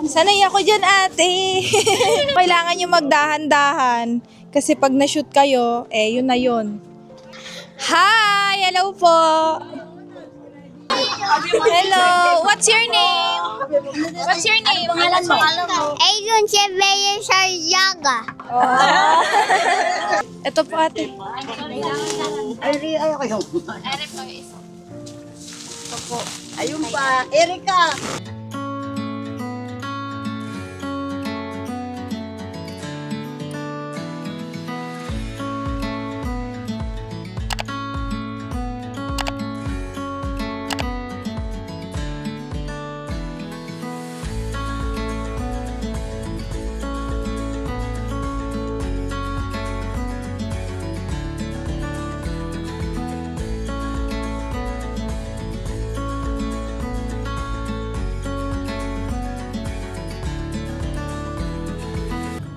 Sanay ako dyan, ate. Kailangan nyo magdahan-dahan. Kasi pag na-shoot kayo, yun na yun. Hi! Hello po! Hello! What's your name? What's your name? Pangalan mo? Ayun, si Bea Saryaga. Ito po, ate. Ay, kayo. Ito po. Ayun pa, Erika.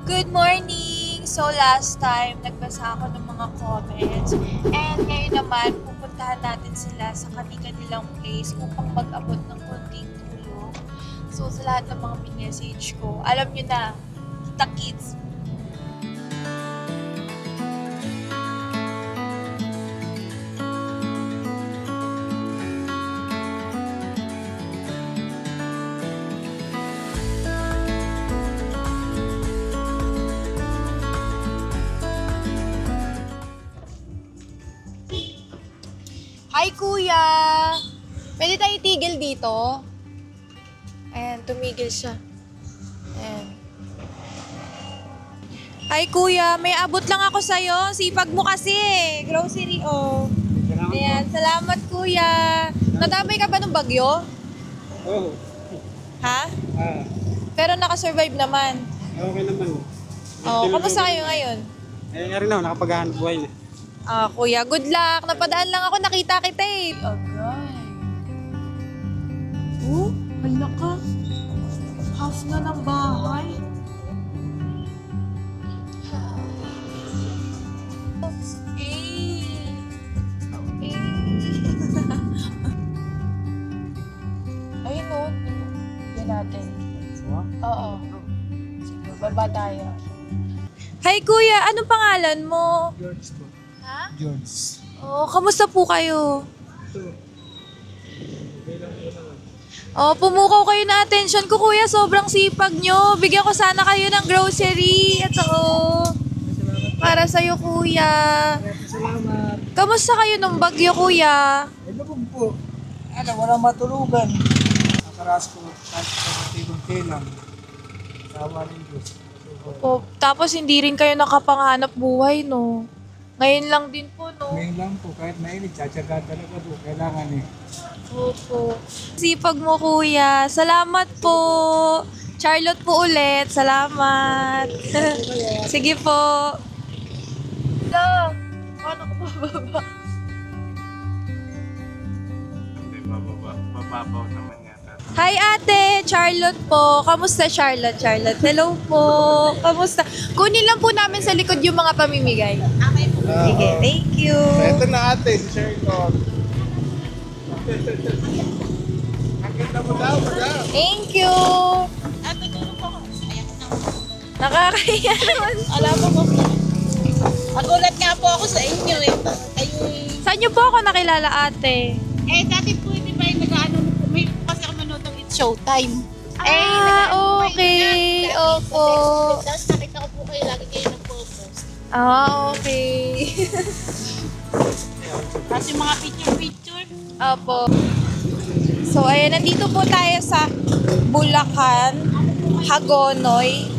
Good morning! So last time, nagbasa ako ng mga comments. And ngayon naman, pupuntahan natin sila sa kanilang place upang mag-abot ng konting tulong. So sa lahat ng mga message ko, alam nyo na, kita kids. Hi, kuya! Pwede tayo tigil dito? Ayan, tumigil siya. Ayan. Hi, kuya! May abot lang ako sa'yo. Sipag mo kasi eh. Grocery, oh. Ayan, salamat, kuya. Nadamay ka ba ng bagyo? Oo. Ha? Pero nakasurvive naman. Okay naman. Oh, kamusta kayo ngayon? Nga rin ako, nakapaghahanap buhay na. Kuya, good luck. Napadaan lang ako, nakita kita eh. Agay. Oh, hala ka. Half na ng bahay. Ayun o. Yan natin. Oo. Sige, baba tayo. Hi kuya, anong pangalan mo? George po. Ha? George. Oh, kamusta po kayo? Oh, pumukaw kayo na attention ko, kuya. Sobrang sipag nyo. Bigyan ko sana kayo ng grocery. Ito, oh. Para sa'yo, kuya. Salamat. Kamusta kayo nung bagyo, kuya? Lubog po. Walang matulugan. Nakaras ko, kahit tibong-tilang. Sawa rin Diyos. Oh, tapos hindi rin kayo nakapanghanap buhay, no? Ngayon lang din po, no? Ngayon lang po, kahit mainit, tsatsaga talaga po. Kailangan eh. Opo. Sipag mo, kuya. Salamat po. Charlotte po ulit. Salamat. Sige po. Hello. Paano ko bababa? Hindi, mababaw naman yata. Hi, ate. Charlotte po. Kamusta, Charlotte? Charlotte. Hello po. Kamusta? Kunin lang po namin sa likod yung mga pamimigay. Sige, thank you. Ito na ate, si Sherlock. Ang ganda mo daw, madam. Thank you. Nakakahiya naman. Alam mo po. Magulat nga po ako sa inyo eh. Saan niyo po ako nakilala, ate? Dati po di ba yung nag-ano, may kasi ako manood ng It's Showtime. Okay. Opo. Tapos nakita ko po kayo, lagi kayo nag-post. Okay. Tapos yung mga picture-picture. Opo. So, ayan, nandito po tayo sa Bulacan, Hagonoy.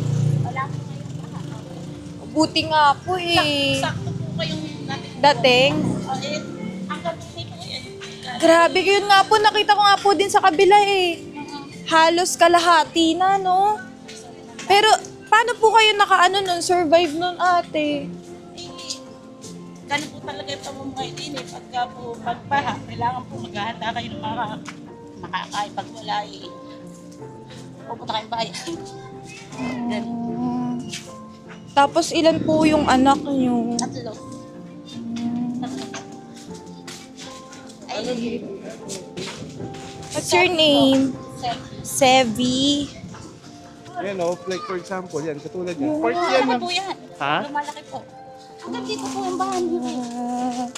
Wala po kayong lahat. Buti nga po eh. Sakto po kayong natin. Dating. Ang gabi ko eh. Grabe, yun nga po. Nakita ko nga po din sa kabila eh. Halos kalahati na, no? Pero, paano po kayo survive nun, ate? Ganun po talaga yung pamumuhay din eh. Pagka po pagpaha, kailangan po maghahanda kayo ng makakain. Pag wala eh, pupunta kayong bayan. Ganun. Tapos, ilan po yung anak niyo? Tatlo. What's your name? Sir. Sevi. Yan o, like for example, yan, katulad yan. Part Lumalaki yan na. po yan. Ha? Lumalaki po. Hanggang dito po yung bahay niyo.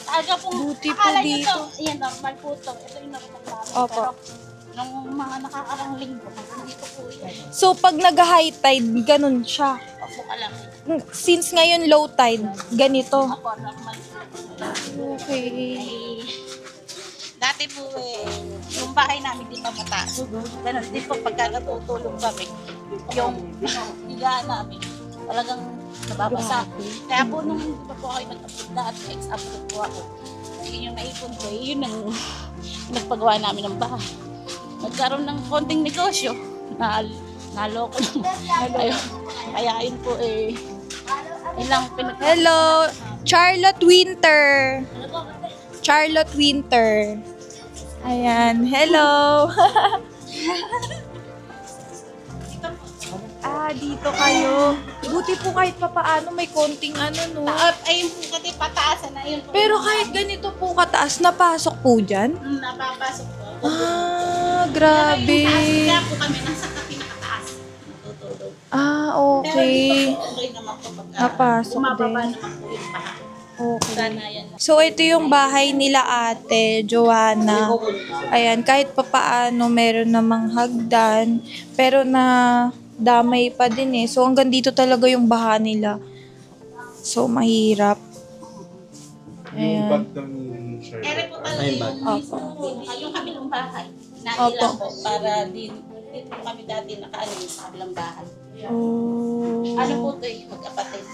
Aga pong, Buti po akala niyo dito. to, ayan, normal po to. Ito yung normal namin. Opo. Pero, nung mga nakakarang linggo, hanggang dito po yan. So, pag nag-high tide, ganun siya. Opo kalaki. Since ngayon low tide, ganito. Opo, normal po. Okay. Ay, dati po yung bahay namin di pa mataas. Ganun din po pagka natutulog kami, yung higaan namin, talagang nababasa. Kaya po nung hindi pa po kayo nag-upload lahat, ex-upload po ako. Yun yung naipon ko, yun ang nagpagawa namin ng bahay. Nagkaroon ng konting negosyo, naloko lang. Kaya yun po ilang Hello, Charlotte Winter. Charlotte Winter. Ayan, hello. Dito kayo. Buti po kahit papaano may konting ano, no? ayun po kasi pataasan na yun po. Pero kahit ganito po kataas, napasok po dyan? Napapasok po. Grabe. Kaya po kami nasa pinakataas. Natutulog. Okay. Pero okay naman po pagka Napasok bumababa din. naman po yung baha. Okay. Sana yan. So, ito yung bahay nila ate, Joanna. Ayan, kahit papaano meron namang hagdan, pero na damay pa din eh. So, hanggang dito talaga yung baha nila. So, mahirap. Yung Ayan. bag daw ni Charlotte. Ere po talaga yung kabilang bahay. Nailang po para dito po kami dati nakaano sa kabilang bahay. Oh. Ano po ito magkapatid.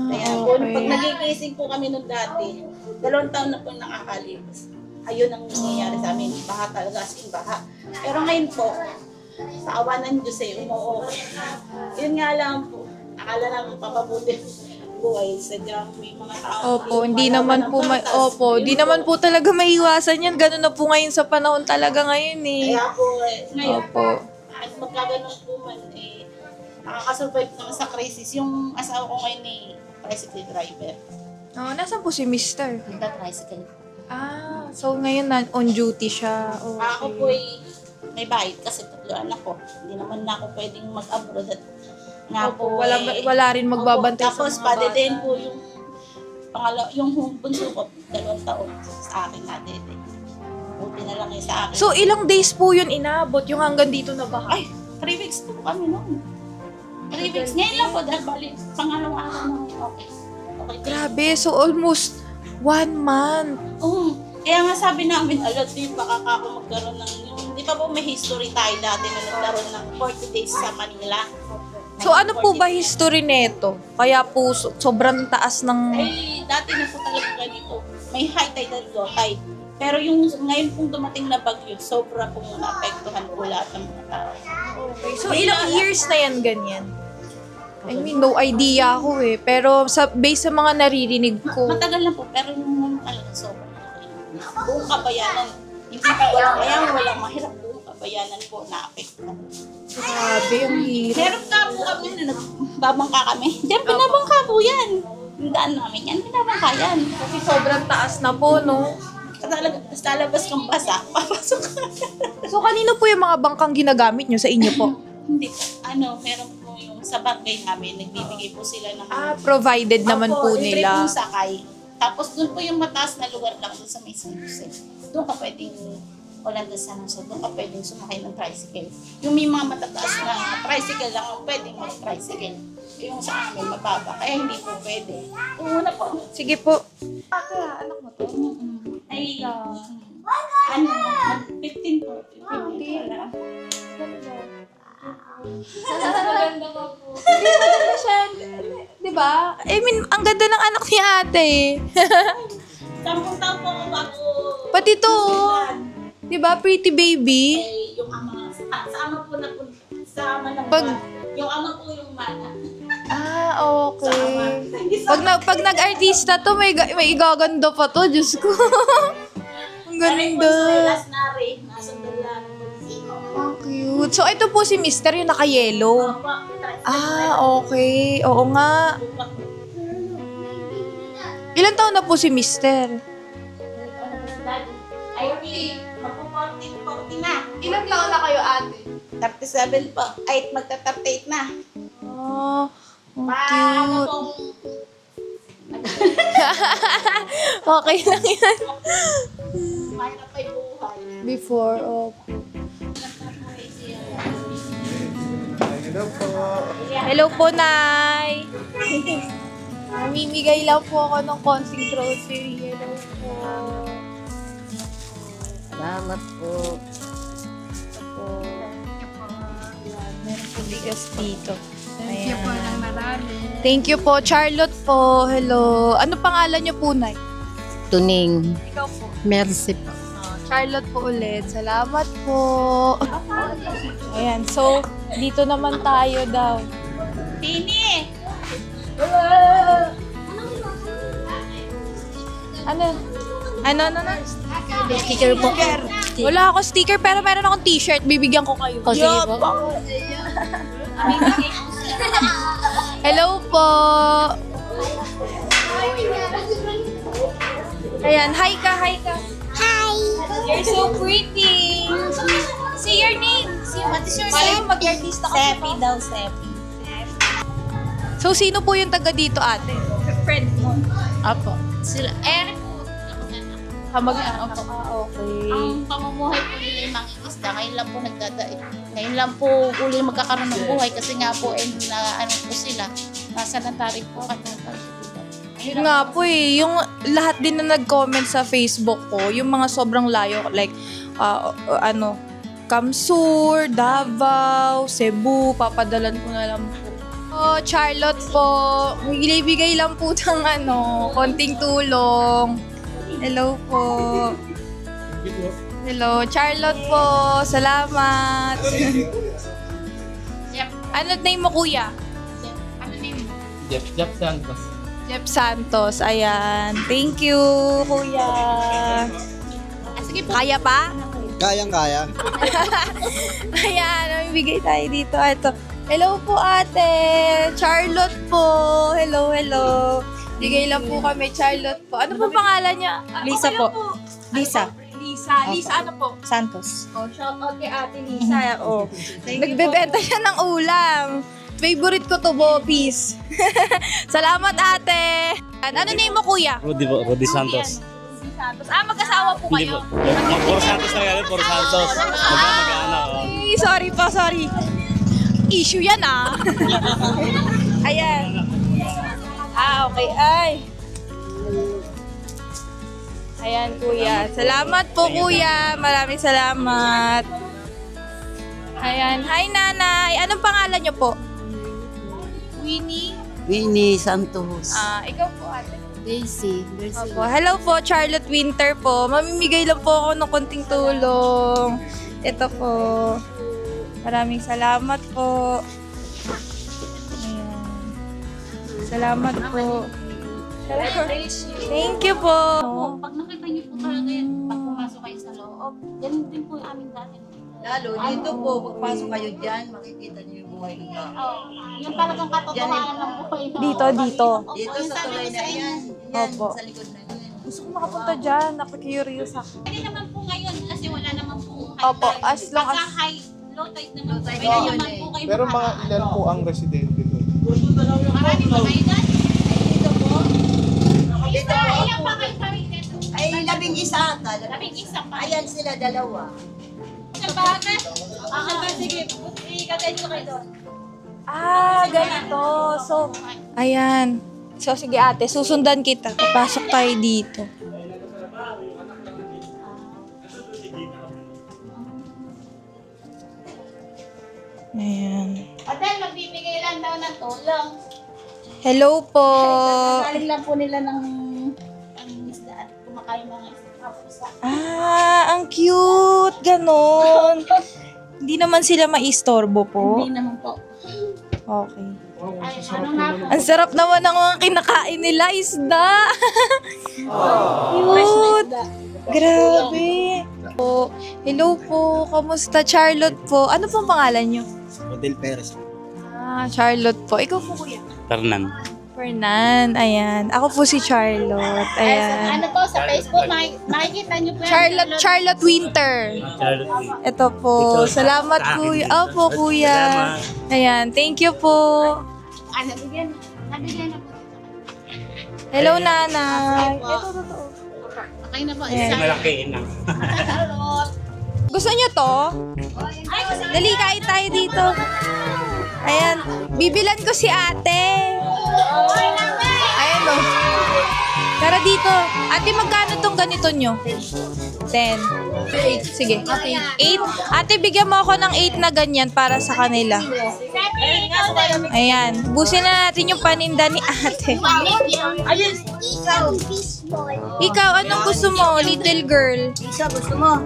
Kaya po, pag Okay. nagigising po kami nung dati, 2 taon na po nakakalipas. Ayun ang nangyayari sa amin. Baha talaga, as in baha. Pero ngayon po, sa awa ng Diyos umuokay. Yun nga lang po, akala namin papabuti buhay. Sadyang may mga tao. Opo, hindi naman po di naman po talaga maiwasan yan. Ganun na po ngayon sa panahon talaga ngayon eh. Kaya po, ngayon, Opo. at magkaganon po man, nakakasurvive naman sa crisis. Yung asawa ko ngayon tricycle driver. Nasaan po si Mister? Nagka-tricycle. So ngayon on duty siya. Okay. Ako po may bayad kasi 3 anak ko. Hindi naman na ako pwedeng mag-abroad at nga po Wala rin magbabantay Opo, tapos sa mga bata. din po yung bunso ko 2 taon sa akin na dede. Buti na lang sa akin. So ilang days po yun inabot yung hanggang dito na baha? Ay, 3 weeks po kami noon. 3 weeks. Ngayon lang po dahil bali pangalawang araw na ngayon. Okay. Grabe, so almost 1 month. Kaya nga sabi namin, di baka ako magkaroon ng di ba po may history tayo dati na nagkaroon ng 40 days sa Manila. So ano po ba history neto? Kaya po sobrang taas ng... Dati na po talaga ganito. May high tide at low tide. Pero yung ngayon pong dumating na bagyo, sobra pong naapektuhan po lahat ng mga tao. Okay. So ilang years na yan ganyan? I mean, no idea ako eh. Pero based sa mga naririnig ko... Matagal na po, pero yung talaga sobra. Buong kabayanan, hindi pa walang mahirap, buong kabayanan po naapektuhan. Grabe, ang hirap. Meron ka po kami na nagbabangka kami. Diyan, pinabangka po yan. Yung daan namin yan, pinabangka yan. Kasi sobrang taas na po, no? Tapos lalabas kang basa, papasok ka. So kanino po yung mga bangkang ginagamit nyo sa inyo po? Hindi po. Meron po yung sa barangay namin, nagbibigay po sila ng... Provided naman po libre nila. pong sakay. Tapos doon po yung mataas na lugar lang doon sa may San. Doon ka pwedeng, doon ka pwedeng sumakay ng tricycle. Yung may mga matataas na tricycle lang ang pwedeng mag-tricycle. Yung sa amin, mababa. Kaya hindi po pwede. Una po. Sige po. Anak mo to? Ay, 15 po. 15 wala. Maganda ka po. Hindi maganda siya. Diba? I mean, ang ganda ng anak ni ate. 10 taon po ako bago. Pati to. Diba? Pretty baby. Yung ama, sa ama po na po, sa ama ng yung ama po yung mana. Okay. Pag nag-artista to, may igaganda pa to. Diyos ko. Ang ganda. Last na rin, nasundan lang. Cute. So, ito po si Mister, yung naka-yellow. Okay. Oo nga. Ilan taon na po si Mister? Ay, magpo-40 na. Ilang taon na kayo, ate? 37 po. Ay, magta-38 na. Oh, ang Ano cute. pong Okay lang yan. mahirap pa yung buhay. Before, oh. Hello po. Hello po, Nay. Namimigay lang po ako ng konting grocery. Hello po. Salamat po. Ito po. Ayan, meron po bigas dito. Thank you po ng marami. Thank you po, Charlotte po. Hello. Ano pangalan niyo po, Nay? Tuning. Ikaw po. Mercy po. Charlotte po ulit. Salamat po. Ayan, so, dito naman tayo daw. Tini! Ano? Ano? Sticker po. Wala ako sticker, pero meron akong t-shirt. Bibigyan ko kayo. O, sige po. Hello po. Ayan, hi ka. Hi! You're so pretty. Say your name. What is your name? Mag-artista ka Sepi daw, Sepi. So, sino po yung taga dito, ate? Friend mo. Apo. Sila, Eric po. Kamag-anak. Okay. Ang pamumuhay po nila yung mangingisda. Ngayon lang po nagdadaig. Ngayon lang po uli magkakaroon ng buhay kasi nga po na ano po sila. Nasa natarin po kami. Yun nga po eh, yung lahat din na nag-comment sa Facebook ko, yung mga sobrang layo, like, Kamsur, Davao, Cebu, papadalan ko na lang po. Oh, Charlotte po, bigay lang po ng konting tulong. Hello po. Hello, Charlotte po, salamat. Ano name mo, kuya? Ano name mo? Jeff Santos. Jeff Santos, ayan. Thank you, kuya. Sige po. Kaya pa? Kayang-kaya. Ayan, namibigay tayo dito. Ito. Hello po, ate. Charlotte po. Hello. Bigay lang po kami, Charlotte po. Ano po pangalan niya? Lisa kayo po. Lisa. Lisa ano po? Santos. Oh, shout out kay ate Lisa. Oh. Nagbebenta siya ng ulam. Favorite ko to, Bopis. Salamat, ate. Ano name mo, kuya? Rudy po, Rudy Santos. Rudy Santos. Mag-asawa po Hindi kayo? po. Puro Santos na yan, puro Santos. Mag-anak. Ay, sorry. Issue yan, ah. Ayan. Okay. Ay. Ayan, kuya. Salamat po, kuya. Maraming salamat. Ayan. Hi, nanay. Anong pangalan niyo po? Winnie Santos. Ikaw po, ate. Daisy. Opo. Hello po, Charlotte Winter po. Mamimigay lang po ako ng konting tulong. Ito po. Maraming salamat po. Ayan. Salamat po. Thank you po. Pag nakita niyo po talaga yan, pag pumasok kayo sa loob, ganun din po yung aming dati. Lalo, dito po, pagpasok kayo dyan, makikita niyo yung buhay ng tao. Yung talagang katotohanan ng buhay. Dito. Opo, Dito yung sa sabi tulay ko na sa inyo. yan. Opo. Sa likod na yan. Gusto ko makapunta dyan. Napaka-curious ako. Pwede naman po ngayon kasi wala naman po Opo, as long as- Pagka high, low tide naman po. tide Pwede ngayon naman eh. po kayo Pero mga makaano. ilan po ang residente doon? Marami ba kayo doon? Dito po. Isa, ilan pa kayo kami dito? Ay, 11 ata. 11 pa. Ayan sila, dalawa. Sa bahay? Sige, ikagay nyo kayo doon. Ganito. So, ayan. So, sige ate, susundan kita. Papasok tayo dito. Ayan. Hotel, magbibigay lang daw ng tulong. Hello po. Galing lang po nila ng isda at kumakain mga isda. Ang cute. Ganon. Hindi naman sila maistorbo po. Hindi naman po. Okay. Ay, ano nga po? Ang sarap naman ng mga kinakain nila, isda. Fresh na Cute. isda. Grabe. Po. Hello po. Kamusta, Charlotte po? Ano pong pangalan niyo? Rodel Perez. Charlotte po. Ikaw po, kuya. Fernan. Fernan, ayan. Ako po si Charlotte. Ayan. Ano po, sa Facebook, makikita niyo po yan. Charlotte Winter. Ito po. Salamat kuya. Opo kuya. Ayan, thank you po. Nabigyan na po. Hello nanay. Ito, totoo. Okay na po. Ayan. Malaki na. Gusto niyo to? Dali, kain tayo dito. Ayan, bibilan ko si ate. Ayan o. Tara dito. Ate, magkano tong ganito nyo? 10. Sige. 8. Ate, bigyan mo ako ng 8 na ganyan para sa kanila. Ayan. Busin na natin yung paninda ni ate. Ikaw, anong gusto mo, little girl? Isa, gusto mo?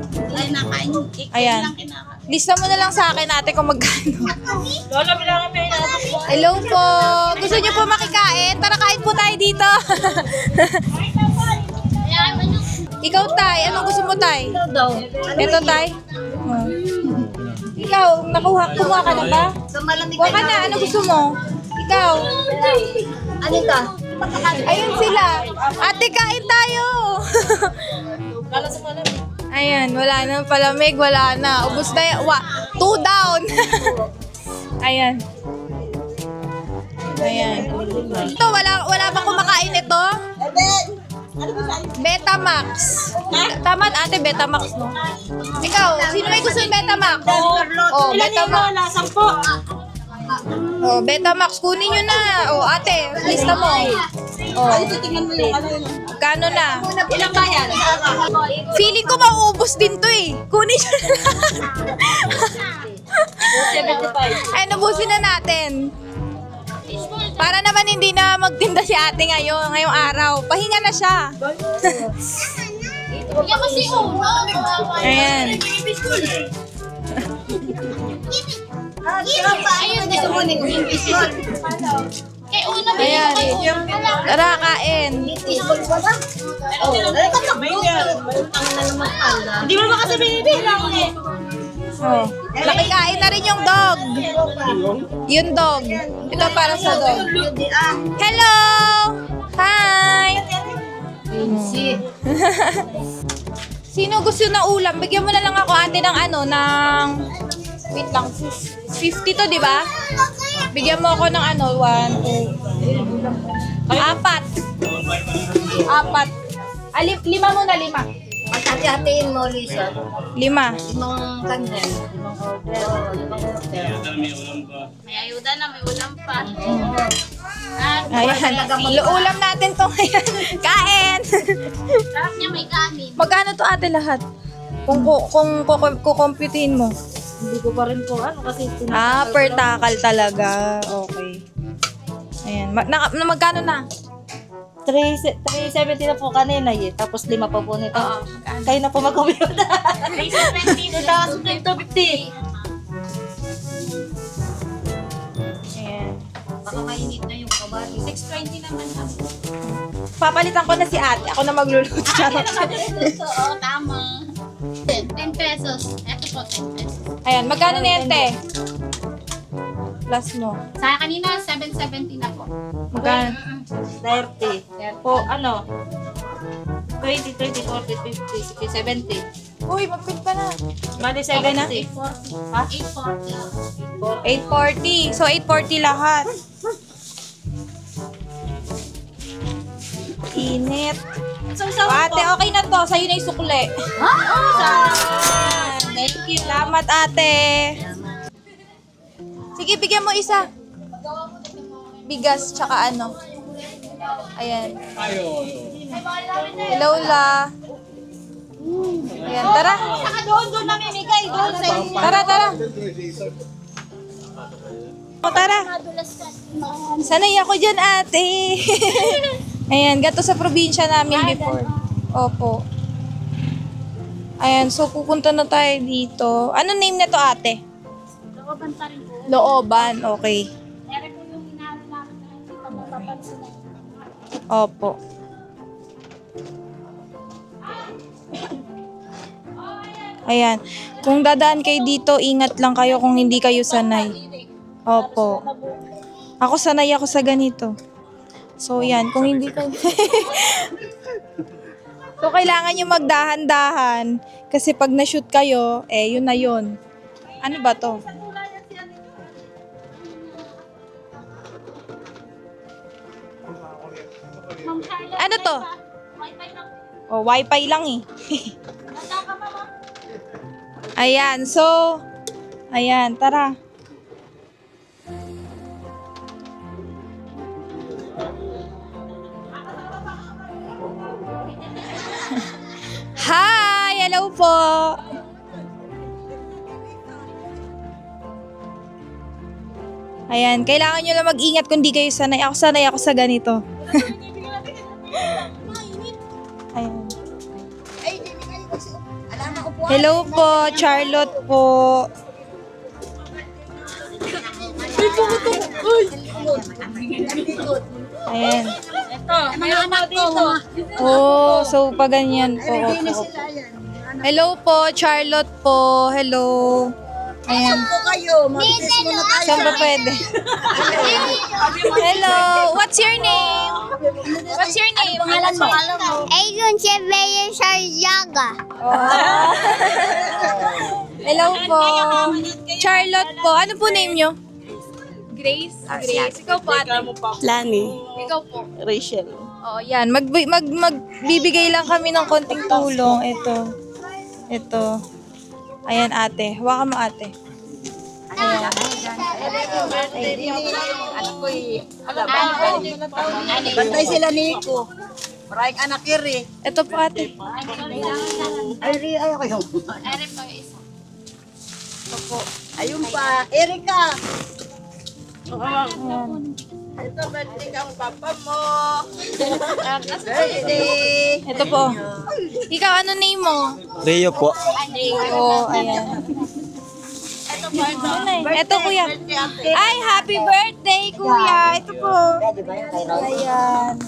Ayan. Lista mo na lang sa akin, ate, kung magkano. Hello po. Gusto niyo po makikain? Tara, kain po tayo dito. Ikaw, Tay. Anong gusto mo, Tay? Ito, Tay. Oh. Ikaw, kumuha ka na ba? Kuha ka na. Anong gusto mo? Ikaw. Ano ka? Ayun sila. Ate, kain tayo. Ayan, wala na palamig, wala na. Ubus na yan. 2 down. Ayan. Ayan. Ito, wala bang kumakain ito? Betamax. Tama, ate, Betamax, no? Ikaw, sino may gusto ng Betamax? Oh, Betamax. Oh, Betamax, kunin nyo na. Oh, ate, lista mo. Oh. Kano na? Ilang bayan? Feeling ko mauubos din to eh. Kunin nyo na lahat. Ay, nabusin na natin. Para naman hindi na magtinda si ate ngayong araw. Pahinga na siya. Ayan. Ayan. Tara, kain. Hindi mo ba kasi binibilang eh? Oh. Nakikain na rin yung dog. Yung dog. Ito para sa dog. Hello! Hi! Sino gusto ng ulam? Bigyan mo na lang ako ate ng ng... Wait lang. 50 to, di ba? Bigyan mo ako ng 1, 2, 4. 5 muna, 5. Hati-hatiin mo, Lisa. 5. Limang kanya. Limang order. May ayuda na, may ulam pa. Ayan. Ulam natin to ngayon. Kain! Sarap niya may kanin. Magkano to ate lahat? Kung kukumputin mo. Hindi ko pa rin po kasi Per takal talaga. Okay. Ayan. Magkano na? 370 na po kanina eh. Tapos 5 pa po nito. Kayo na po mag-compute. 2,250. Ayan. Baka mainit na yung kabali. 620 naman na. Papalitan ko na si ate. Ako na magluluto. Oo, tama. 10 pesos. Ito po, 10 pesos. Ayan. Magkano na yan, te? Plus mo. Sa kanina, 770 na po. Magkano? 30. Po, 20, 30, 40, 50, 60, 70. Uy, mag-quit pa na. Mali 7 na? 840. Ha? 840. So, 840 lahat. Init. Ate, okay na to. Sa'yo na yung sukle. Thank you. Salamat, ate. Sige, bigyan mo isa. Bigas, tsaka Ayan. Hello, La. Ayan, tara. Saka doon namimigay. Doon sa inyo. Tara. Tara. Sanay ako dyan, ate. Ayan, gato sa probinsya namin before. Opo. Ayan, so pupunta na tayo dito. Ano name na to, ate? Looban pa rin po. Looban, okay. Ere po yung inaano namin na hindi pa mapapansin na. Opo. Ayan. Kung dadaan kayo dito, ingat lang kayo kung hindi kayo sanay. Opo. Ako sanay ako sa ganito. So, yan. Kung hindi ka... So, kailangan nyo magdahan-dahan. Kasi pag na-shoot kayo, yun na yun. Ano ba to? Ano to? Oh, wifi lang eh. Ayan, so... Ayan, tara. Hi! Hello po! Ayan, kailangan nyo lang mag-ingat kung di kayo sanay. Sanay ako sa ganito. Ayan. Hello po, Charlotte po. Ayan. Mga anak dito. Oh, so pag ganyan po. Hello po, Charlotte po. Hello. Ayan. Po kayo, mag-test muna tayo. Saan ba pwede? Hello. What's your name? What's your name? Pangalan mo? Ayun, si Bea Saryaga. Oh. Hello po. Charlotte po. Ano po name nyo? Grace? Grace. Ikaw po ate. Lani. Ikaw po. Rachel. Oh, yan. Magbibigay lang kami ng konting tulong. Ito. Ayan ate. Hawakan mo ate. Ayan. Bantay sila Nico. Maraming anak kiri. Ito po ate. Ay, kayo. Ayun pa, Erika. Ito, birthday ang papa mo. Birthday. Ito po. Ikaw, ano name mo? Rio po. Oh, ayan. Ito kuya. Ay, happy birthday kuya. Ito po. Ayan.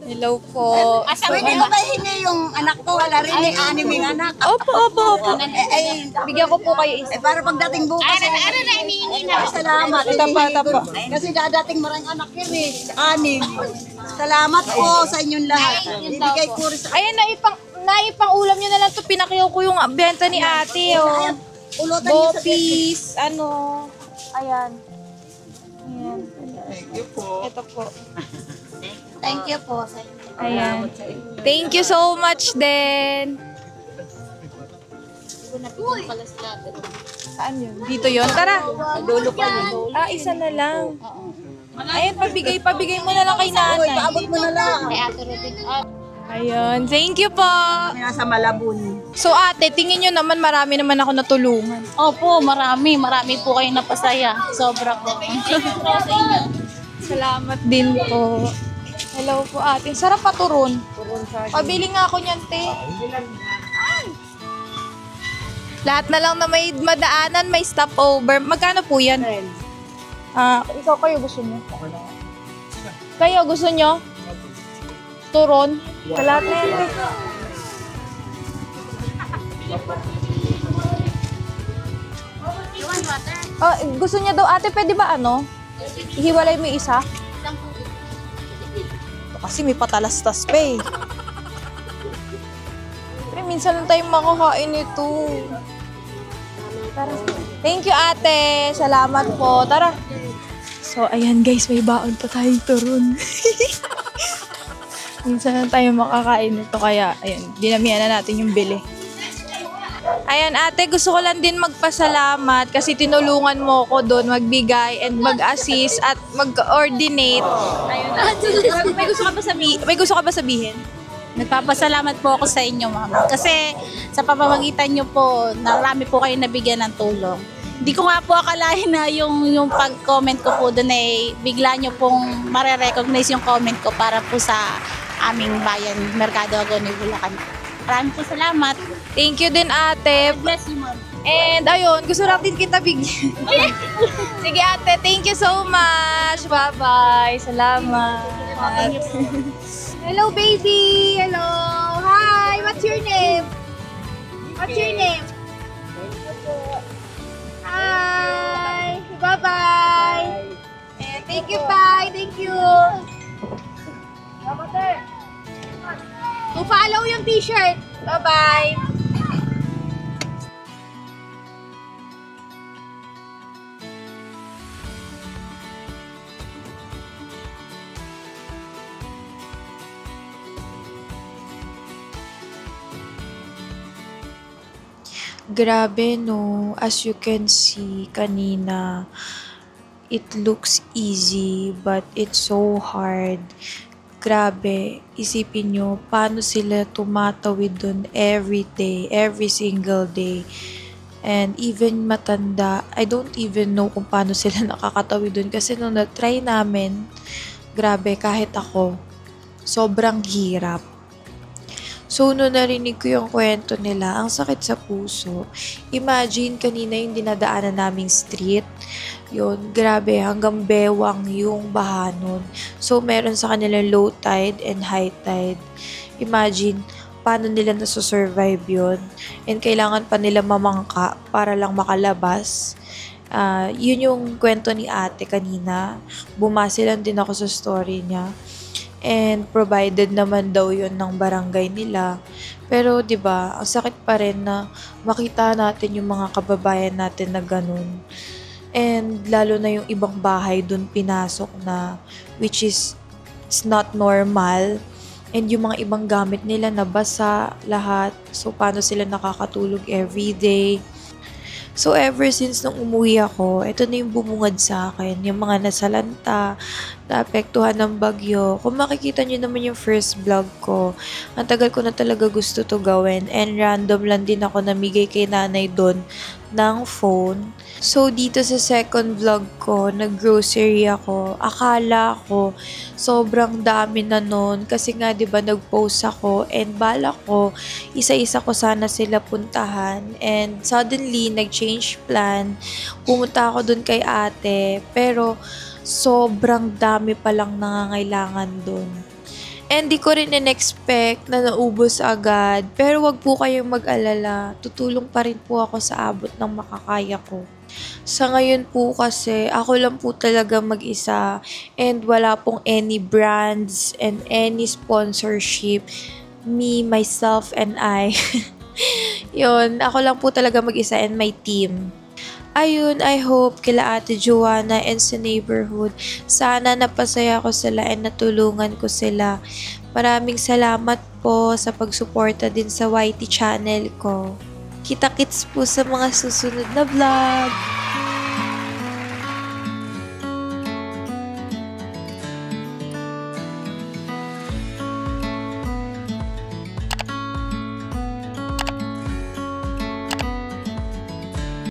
Hello po. Pwede mo ba hingi yung anak ko? Wala rin ni animing anak. Opo. Ay, Bigyan ko po kayo isa. para pagdating bukas. Salamat. Tapa. Kasi dadating maraming anak kiri. Anim. Salamat po sa inyong lahat. Bibigay ko rin sa... Ayan, naipang ulam nyo na lang to. Pinakiyaw ko yung benta ni ate. Oh. Ulotan niyo sa Bopis, ano. Ayan. Thank you po. Ito po. Thank you po. Ayan. Thank you so much din. Saan yun? Dito yun? Tara. Dulo pa yun. Isa na lang. Ayan, pabigay mo na lang kay nanay. Paabot mo na lang. Ayun, thank you po. Nasa Malabon. So ate, tingin nyo naman marami naman ako natulungan. Opo, marami po kayo napasaya. Sobra po. Salamat din po. Hello po ate. Sarap pa turon. Pabili nga ako niyan, te. Lahat na lang na may madaanan, may stopover. Magkano po yan? Ikaw kayo gusto nyo? Kayo gusto nyo? Turon? Sa lahat na yan, te. Oh, gusto niya daw, ate, pwede ba ano? Ihiwalay mo yung isa? Kasi may patalastas pa eh. Pero minsan lang tayong makakain ito. Tara. Thank you, ate. Salamat po. Tara. So, ayan guys, may baon pa tayong turon. Minsan lang tayo makakain ito. Kaya, ayan, dinamihan na natin yung bili. Ayan, ate, gusto ko lang din magpasalamat kasi tinulungan mo ko doon magbigay and mag-assist at mag-coordinate. Ayun. May gusto ka ba sabihin? Nagpapasalamat po ako sa inyo, mama. Kasi sa pamamagitan nyo po, marami po kayo nabigyan ng tulong. Hindi ko nga po akalain na yung pag-comment ko po doon ay bigla nyo pong mare-recognize yung comment ko para po sa aming bayan, Mercado Agonoy, Bulacan. Maraming po salamat. Thank you din, ate. Bless you, ma'am. And ayun, gusto natin kita bigyan. Sige, ate. Thank you so much. Bye-bye. Salamat. Hello, baby. Hello. Hi. What's your name? What's your name? Hi. Bye-bye. And thank you, bye. Thank you. follow yung t-shirt. Bye-bye! Grabe no, as you can see kanina, it looks easy but it's so hard. Grabe, isipin nyo, paano sila tumatawid dun every day, every single day. And even matanda, I don't even know kung paano sila nakakatawid dun. Kasi nung na-try namin, grabe, kahit ako, sobrang hirap. So, nung narinig ko yung kwento nila, ang sakit sa puso. Imagine, kanina yung dinadaanan naming street. Yun, grabe, hanggang bewang yung baha nun. So, meron sa kanila low tide and high tide. Imagine, paano nila nasusurvive yun. And kailangan pa nila mamangka para lang makalabas. Yun yung kwento ni ate kanina. Bumase lang din ako sa story niya. And provided naman daw yun ng barangay nila. Pero 'di ba, ang sakit pa rin na makita natin yung mga kababayan natin na ganun. And lalo na yung ibang bahay dun pinasok na, which is it's not normal. And yung mga ibang gamit nila nabasa lahat. So paano sila nakakatulog every day? So, ever since nung umuwi ako, ito na yung bumungad sa akin. Yung mga nasalanta, naapektuhan ng bagyo. Kung makikita nyo naman yung first vlog ko, ang tagal ko na talaga gusto to gawin. And random lang din ako namigay kay nanay doon ng phone. So, dito sa second vlog ko, nag-grocery ako. Akala ko, sobrang dami na nun. Kasi nga, di ba, nag-post ako. And bala ko, isa-isa ko sana sila puntahan. And suddenly, nag-change plan. Pumunta ako dun kay ate. Pero, sobrang dami palang nangangailangan dun. And di ko rin in-expect na naubos agad. Pero wag po kayong mag-alala. Tutulong pa rin po ako sa abot ng makakaya ko. Sa ngayon po kasi, ako lang po talaga mag-isa. And wala pong any brands and any sponsorship. Me, myself, and I. Yun, ako lang po talaga mag-isa and my team. Ayun, I hope kila Ate Joanna and sa neighborhood, sana napasaya ko sila and natulungan ko sila. Maraming salamat po sa pagsuporta din sa YT channel ko. Kita-kits po sa mga susunod na vlog!